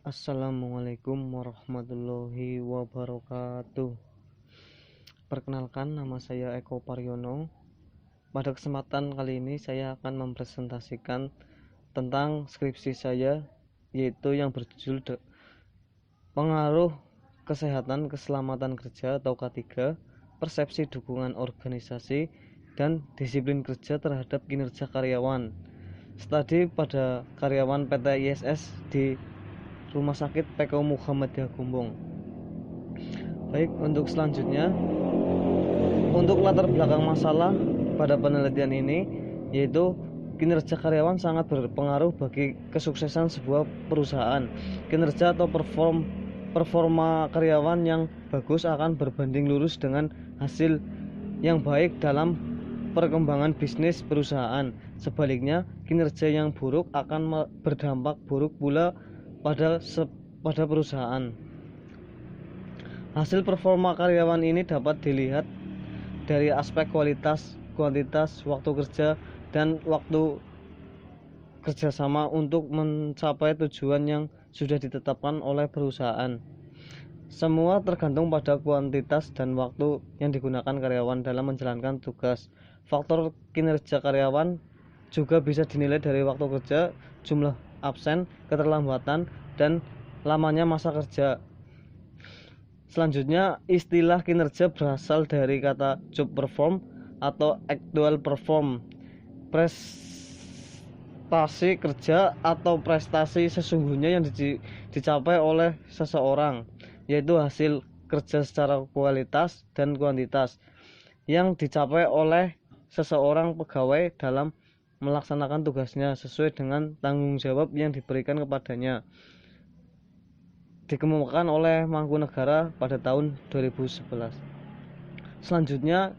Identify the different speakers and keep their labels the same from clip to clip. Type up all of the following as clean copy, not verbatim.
Speaker 1: Assalamualaikum warahmatullahi wabarakatuh. Perkenalkan, nama saya Eko Paryono. Pada kesempatan kali ini saya akan mempresentasikan tentang skripsi saya, yaitu yang berjudul Pengaruh Kesehatan Keselamatan Kerja atau K3, Persepsi Dukungan Organisasi dan Disiplin Kerja terhadap Kinerja Karyawan. Studi pada karyawan PT ISS di Rumah Sakit PKU Muhammadiyah Gombong. Baik, untuk selanjutnya, untuk latar belakang masalah pada penelitian ini, yaitu kinerja karyawan sangat berpengaruh bagi kesuksesan sebuah perusahaan. Kinerja atau performa karyawan yang bagus akan berbanding lurus dengan hasil yang baik dalam perkembangan bisnis perusahaan. Sebaliknya, kinerja yang buruk akan berdampak buruk pula pada perusahaan. Hasil performa karyawan ini dapat dilihat dari aspek kualitas, kuantitas, waktu kerja, dan waktu kerjasama untuk mencapai tujuan yang sudah ditetapkan oleh perusahaan. Semua tergantung pada kuantitas dan waktu yang digunakan karyawan dalam menjalankan tugas. Faktor kinerja karyawan juga bisa dinilai dari waktu kerja, jumlah absen, keterlambatan, dan lamanya masa kerja. Selanjutnya, istilah kinerja berasal dari kata job perform atau actual perform, prestasi kerja atau prestasi sesungguhnya yang dicapai oleh seseorang, yaitu hasil kerja secara kualitas dan kuantitas yang dicapai oleh seseorang pegawai dalam melaksanakan tugasnya sesuai dengan tanggung jawab yang diberikan kepadanya. Dikemukakan oleh Mangkunegara pada tahun 2011. Selanjutnya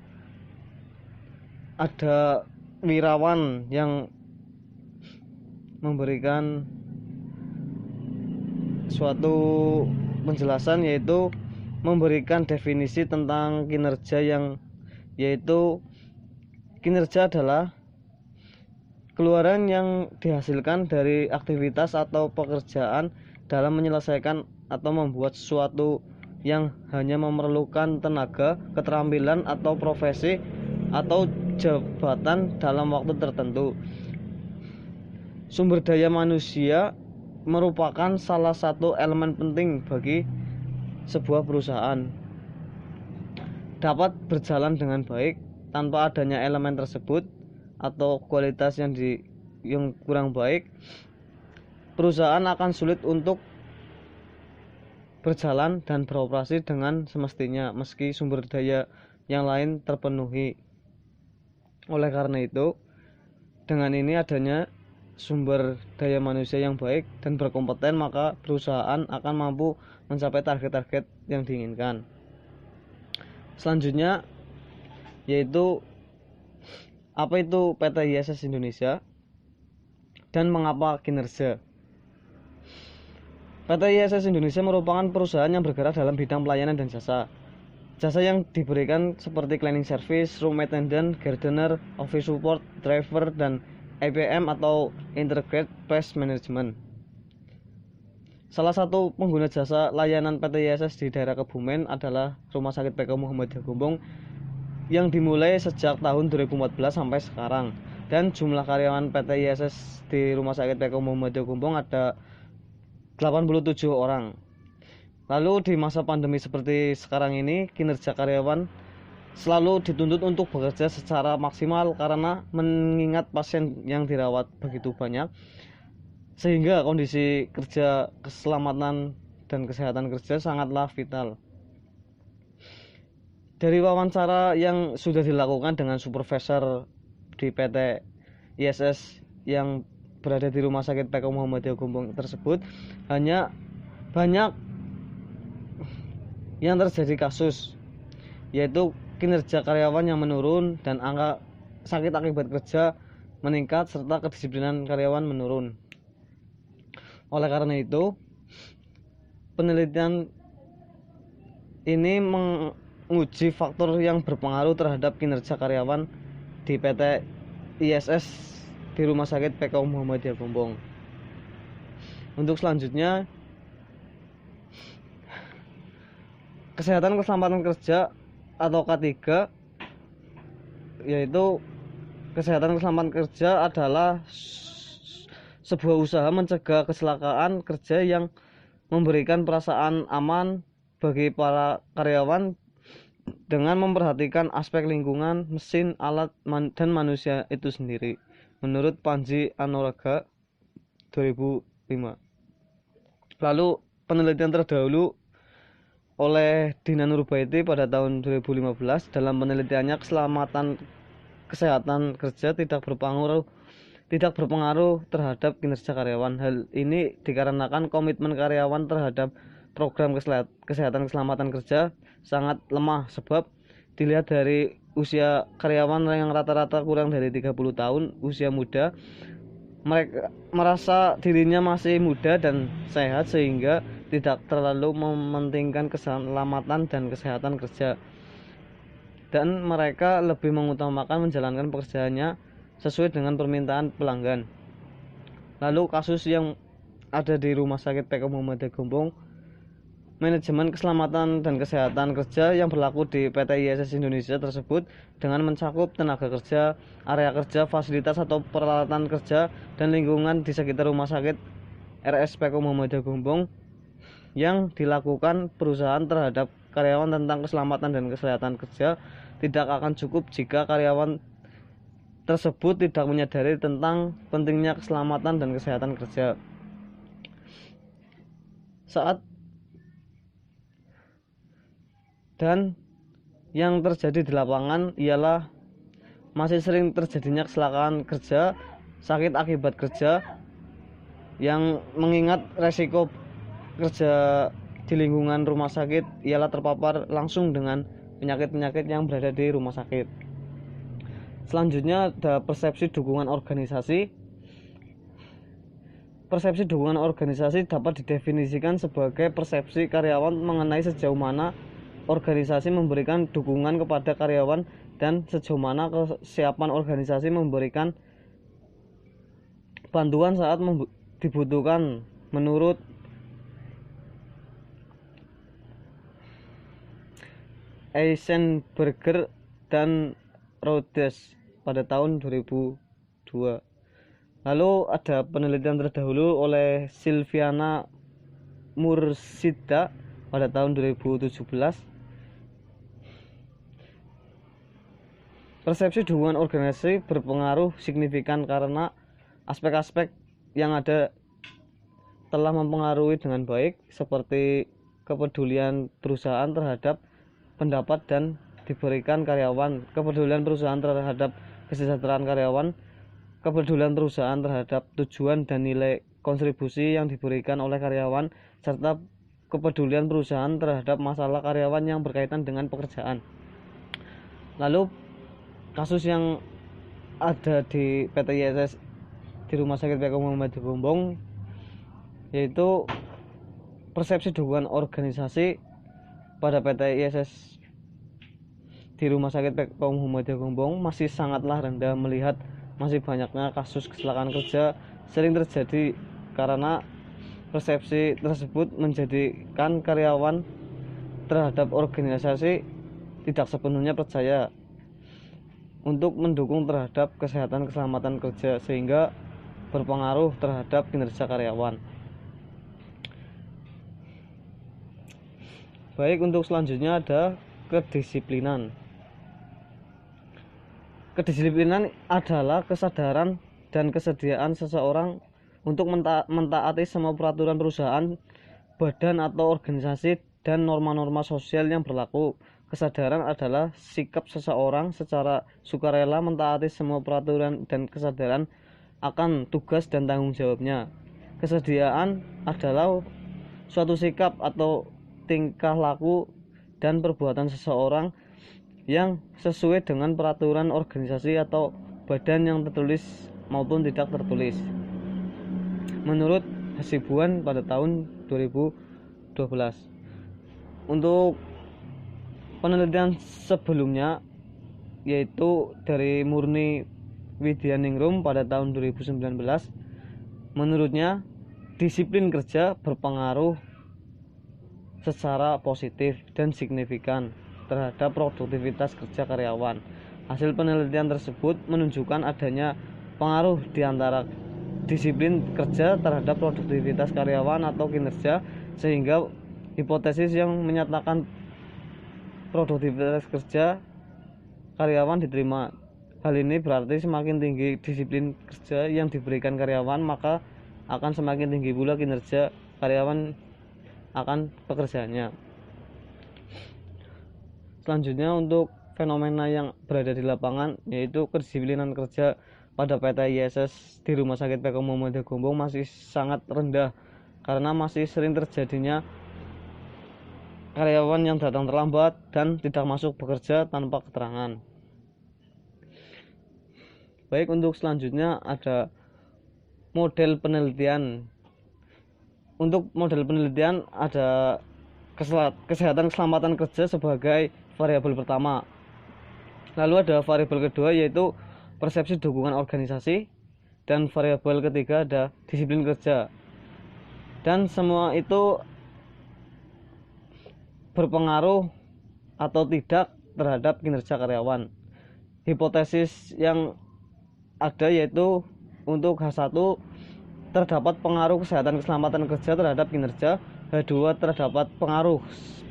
Speaker 1: ada Wirawan yang memberikan suatu penjelasan, yaitu memberikan definisi tentang kinerja yaitu kinerja adalah keluaran yang dihasilkan dari aktivitas atau pekerjaan dalam menyelesaikan atau membuat sesuatu yang hanya memerlukan tenaga, keterampilan, atau profesi atau jabatan dalam waktu tertentu. Sumber daya manusia merupakan salah satu elemen penting bagi sebuah perusahaan. Dapat berjalan dengan baik tanpa adanya elemen tersebut atau kualitas yang kurang baik, perusahaan akan sulit untuk berjalan dan beroperasi dengan semestinya meski sumber daya yang lain terpenuhi. Oleh karena itu, dengan ini adanya sumber daya manusia yang baik dan berkompeten, maka perusahaan akan mampu mencapai target-target yang diinginkan. Selanjutnya, yaitu apa itu PT ISS Indonesia dan mengapa kinerja. PT ISS Indonesia merupakan perusahaan yang bergerak dalam bidang pelayanan dan jasa. Jasa yang diberikan seperti cleaning service, room attendant, gardener, office support, driver, dan IPM atau Integrated Pest Management. Salah satu pengguna jasa layanan PT ISS di daerah Kebumen adalah Rumah Sakit PKU Muhammadiyah Gombong yang dimulai sejak tahun 2014 sampai sekarang, dan jumlah karyawan PT ISS di Rumah Sakit PKU Muhammadiyah Gombong ada 87 orang. Lalu di masa pandemi seperti sekarang ini, kinerja karyawan selalu dituntut untuk bekerja secara maksimal karena mengingat pasien yang dirawat begitu banyak, sehingga kondisi kerja, keselamatan dan kesehatan kerja sangatlah vital. Dari wawancara yang sudah dilakukan dengan supervisor di PT ISS yang berada di Rumah Sakit PKU Muhammadiyah Gombong tersebut, hanya banyak yang terjadi kasus, yaitu kinerja karyawan yang menurun dan angka sakit akibat kerja meningkat serta kedisiplinan karyawan menurun. Oleh karena itu, penelitian ini menguji faktor yang berpengaruh terhadap kinerja karyawan di PT ISS di Rumah Sakit PKU Muhammadiyah Gombong. Untuk selanjutnya, kesehatan keselamatan kerja atau K3, yaitu kesehatan keselamatan kerja adalah sebuah usaha mencegah kecelakaan kerja yang memberikan perasaan aman bagi para karyawan dengan memperhatikan aspek lingkungan, mesin, alat, dan manusia itu sendiri. Menurut Panji Anugrah 2005. Lalu penelitian terdahulu oleh Dina Nurbaiti pada tahun 2015, dalam penelitiannya kesehatan kerja tidak berpengaruh terhadap kinerja karyawan. Hal ini dikarenakan komitmen karyawan terhadap program kesehatan keselamatan kerja sangat lemah, sebab dilihat dari usia karyawan yang rata-rata kurang dari 30 tahun usia muda, mereka merasa dirinya masih muda dan sehat sehingga tidak terlalu mementingkan keselamatan dan kesehatan kerja, dan mereka lebih mengutamakan menjalankan pekerjaannya sesuai dengan permintaan pelanggan. Lalu kasus yang ada di Rumah Sakit PK Muhammadiyah Gombong, manajemen keselamatan dan kesehatan kerja yang berlaku di PT ISS Indonesia tersebut dengan mencakup tenaga kerja, area kerja, fasilitas atau peralatan kerja, dan lingkungan di sekitar Rumah Sakit RS PK Muhammadiyah Gombong yang dilakukan perusahaan terhadap karyawan tentang keselamatan dan kesehatan kerja tidak akan cukup jika karyawan tersebut tidak menyadari tentang pentingnya keselamatan dan kesehatan kerja. Dan yang terjadi di lapangan ialah masih sering terjadinya kecelakaan kerja, sakit akibat kerja, yang mengingat resiko kerja di lingkungan rumah sakit ialah terpapar langsung dengan penyakit-penyakit yang berada di rumah sakit. Selanjutnya ada persepsi dukungan organisasi. Persepsi dukungan organisasi dapat didefinisikan sebagai persepsi karyawan mengenai sejauh mana organisasi memberikan dukungan kepada karyawan dan sejauh mana kesiapan organisasi memberikan bantuan saat dibutuhkan. Menurut Eisenberger dan Rhodes pada tahun 2002. Lalu ada penelitian terdahulu oleh Silviana Mursida pada tahun 2017. Persepsi dukungan organisasi berpengaruh signifikan karena aspek-aspek yang ada telah mempengaruhi dengan baik, seperti kepedulian perusahaan terhadap pendapat dan diberikan karyawan, kepedulian perusahaan terhadap kesejahteraan karyawan, kepedulian perusahaan terhadap tujuan dan nilai kontribusi yang diberikan oleh karyawan, serta kepedulian perusahaan terhadap masalah karyawan yang berkaitan dengan pekerjaan. Lalu kasus yang ada di PT ISS di Rumah Sakit PK Muhammadiyah Gombong, yaitu persepsi dukungan organisasi pada PT ISS di Rumah Sakit PK Muhammadiyah Gombong masih sangatlah rendah, melihat masih banyaknya kasus kecelakaan kerja sering terjadi karena persepsi tersebut menjadikan karyawan terhadap organisasi tidak sepenuhnya percaya untuk mendukung terhadap kesehatan keselamatan kerja, sehingga berpengaruh terhadap kinerja karyawan. Baik, untuk selanjutnya ada kedisiplinan. Kedisiplinan adalah kesadaran dan kesediaan seseorang untuk mentaati semua peraturan perusahaan, badan atau organisasi, dan norma-norma sosial yang berlaku. Kesadaran adalah sikap seseorang secara sukarela mentaati semua peraturan dan kesadaran akan tugas dan tanggung jawabnya. Kesediaan adalah suatu sikap atau tingkah laku dan perbuatan seseorang yang sesuai dengan peraturan organisasi atau badan yang tertulis maupun tidak tertulis. Menurut Hasibuan pada tahun 2012. Untuk penelitian sebelumnya, yaitu dari Murni Widyaningrum pada tahun 2019, menurutnya disiplin kerja berpengaruh secara positif dan signifikan terhadap produktivitas kerja karyawan. Hasil penelitian tersebut menunjukkan adanya pengaruh di antara disiplin kerja terhadap produktivitas karyawan atau kinerja, sehingga hipotesis yang menyatakan produktivitas kerja karyawan diterima. Hal ini berarti semakin tinggi disiplin kerja yang diberikan karyawan, maka akan semakin tinggi pula kinerja karyawan akan pekerjaannya. Selanjutnya, untuk fenomena yang berada di lapangan, yaitu kedisiplinan kerja pada PT ISS di Rumah Sakit PK Muhammadiyah Gombong masih sangat rendah karena masih sering terjadinya karyawan yang datang terlambat dan tidak masuk bekerja tanpa keterangan. Baik, untuk selanjutnya ada model penelitian. Untuk model penelitian ada kesehatan keselamatan kerja sebagai variabel pertama. Lalu ada variabel kedua yaitu persepsi dukungan organisasi, dan variabel ketiga ada disiplin kerja. Dan semua itu berpengaruh atau tidak terhadap kinerja karyawan. Hipotesis yang ada yaitu untuk H1 terdapat pengaruh kesehatan keselamatan kerja terhadap kinerja, H2 terdapat pengaruh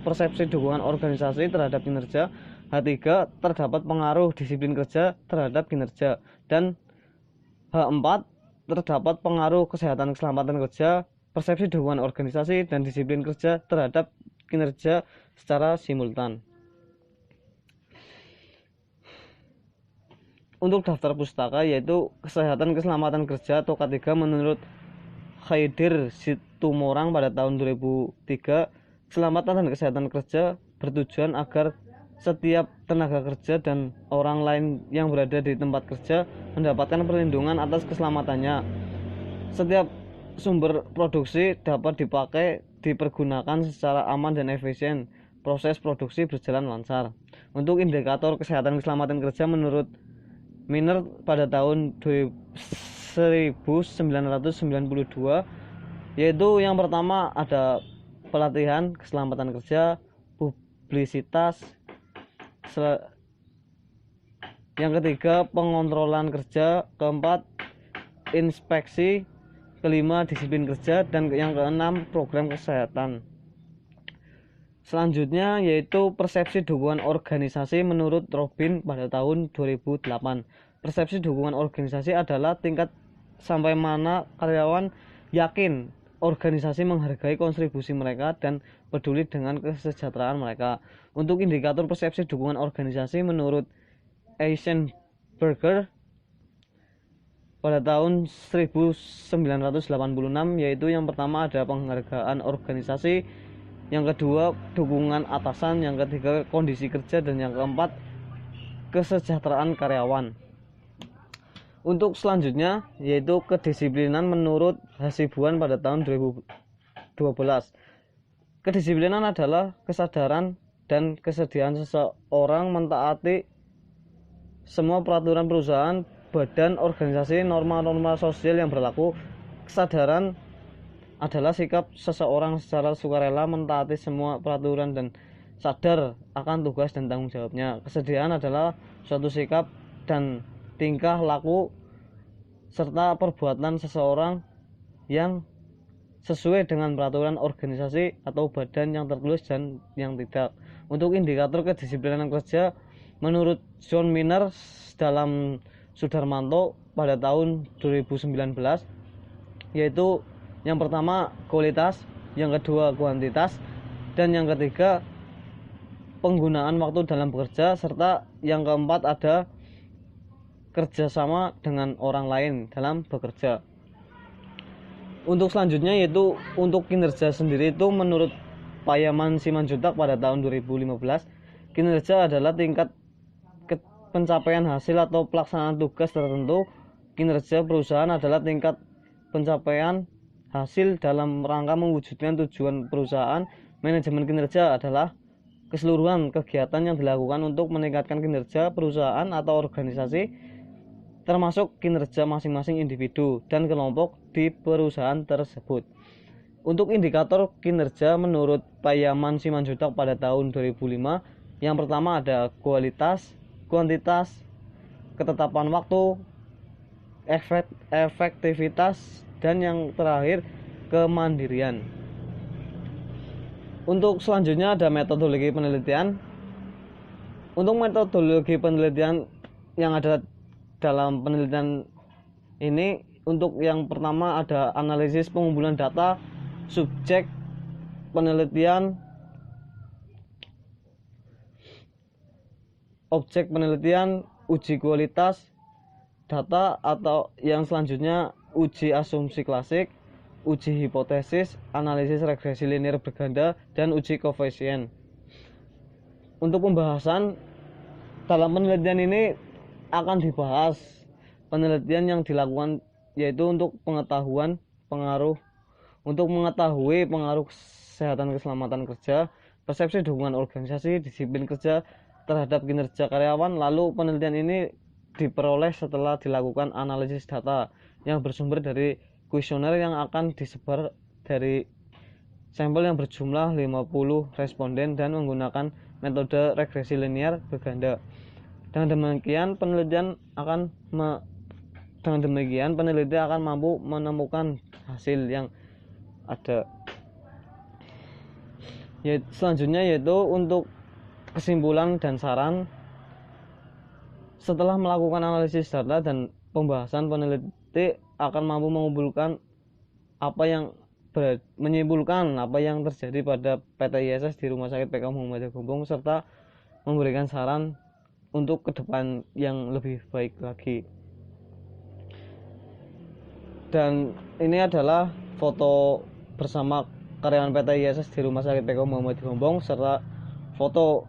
Speaker 1: persepsi dukungan organisasi terhadap kinerja, H3 terdapat pengaruh disiplin kerja terhadap kinerja, dan H4 terdapat pengaruh kesehatan keselamatan kerja, persepsi dukungan organisasi, dan disiplin kerja terhadap kinerja secara simultan. Untuk daftar pustaka yaitu kesehatan keselamatan kerja atau K3 menurut Khaidir Situmorang pada tahun 2003, keselamatan dan kesehatan kerja bertujuan agar setiap tenaga kerja dan orang lain yang berada di tempat kerja mendapatkan perlindungan atas keselamatannya. Setiap sumber produksi dapat dipakai dipergunakan secara aman dan efisien. Proses produksi berjalan lancar. Untuk indikator kesehatan keselamatan kerja menurut Miner pada tahun 1992, yaitu yang pertama ada pelatihan keselamatan kerja, publisitas, yang ketiga pengontrolan kerja, keempat inspeksi, kelima disiplin kerja, dan yang keenam program kesehatan. Selanjutnya yaitu persepsi dukungan organisasi menurut Robin pada tahun 2008. Persepsi dukungan organisasi adalah tingkat sampai mana karyawan yakin organisasi menghargai kontribusi mereka dan peduli dengan kesejahteraan mereka. Untuk indikator persepsi dukungan organisasi menurut Eisenberger pada tahun 1986, yaitu yang pertama ada penghargaan organisasi, yang kedua dukungan atasan, yang ketiga kondisi kerja, dan yang keempat kesejahteraan karyawan. Untuk selanjutnya yaitu kedisiplinan menurut Hasibuan pada tahun 2012. Kedisiplinan adalah kesadaran dan kesediaan seseorang mentaati semua peraturan perusahaan, badan, organisasi, norma-norma sosial yang berlaku. Kesadaran adalah sikap seseorang secara sukarela mentaati semua peraturan dan sadar akan tugas dan tanggung jawabnya. Kesediaan adalah suatu sikap dan tingkah laku serta perbuatan seseorang yang sesuai dengan peraturan organisasi atau badan yang tertulis dan yang tidak. Untuk indikator kedisiplinan kerja menurut John Miner dalam Sudarmanto pada tahun 2019, yaitu yang pertama kualitas, yang kedua kuantitas, dan yang ketiga penggunaan waktu dalam bekerja, serta yang keempat ada kerjasama dengan orang lain dalam bekerja. Untuk selanjutnya yaitu untuk kinerja sendiri itu menurut Payaman Simanjuntak pada tahun 2015, kinerja adalah tingkat pencapaian hasil atau pelaksanaan tugas tertentu. Kinerja perusahaan adalah tingkat pencapaian hasil dalam rangka mewujudkan tujuan perusahaan. Manajemen kinerja adalah keseluruhan kegiatan yang dilakukan untuk meningkatkan kinerja perusahaan atau organisasi, termasuk kinerja masing-masing individu dan kelompok di perusahaan tersebut. Untuk indikator kinerja menurut Payaman Simanjuntak pada tahun 2005, yang pertama ada kualitas, kuantitas, ketetapan waktu, efektivitas, dan yang terakhir kemandirian. Untuk selanjutnya ada metodologi penelitian. Untuk metodologi penelitian yang ada dalam penelitian ini, untuk yang pertama ada analisis pengumpulan data, subjek penelitian, objek penelitian, uji kualitas data, atau yang selanjutnya uji asumsi klasik, uji hipotesis, analisis regresi linear berganda, dan uji koefisien. Untuk pembahasan dalam penelitian ini akan dibahas penelitian yang dilakukan, yaitu untuk pengetahuan pengaruh, untuk mengetahui pengaruh kesehatan keselamatan kerja, persepsi dukungan organisasi, disiplin kerja terhadap kinerja karyawan. Lalu penelitian ini diperoleh setelah dilakukan analisis data yang bersumber dari kuesioner yang akan disebar dari sampel yang berjumlah 50 responden dan menggunakan metode regresi linear berganda. Dengan demikian peneliti akan mampu menemukan hasil yang ada. Selanjutnya yaitu untuk kesimpulan dan saran. Setelah melakukan analisis data dan pembahasan, peneliti akan mampu menyimpulkan apa yang terjadi pada PT ISS di Rumah Sakit PK Muhammadiyah Gombong, serta memberikan saran untuk ke depan yang lebih baik lagi. Dan ini adalah foto bersama karyawan PT ISS di Rumah Sakit PK Muhammadiyah Gombong serta foto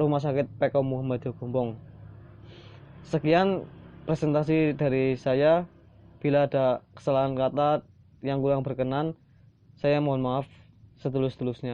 Speaker 1: Rumah Sakit PK Muhammadiyah Gombong. Sekian presentasi dari saya. Bila ada kesalahan kata yang kurang berkenan, saya mohon maaf setulus-tulusnya.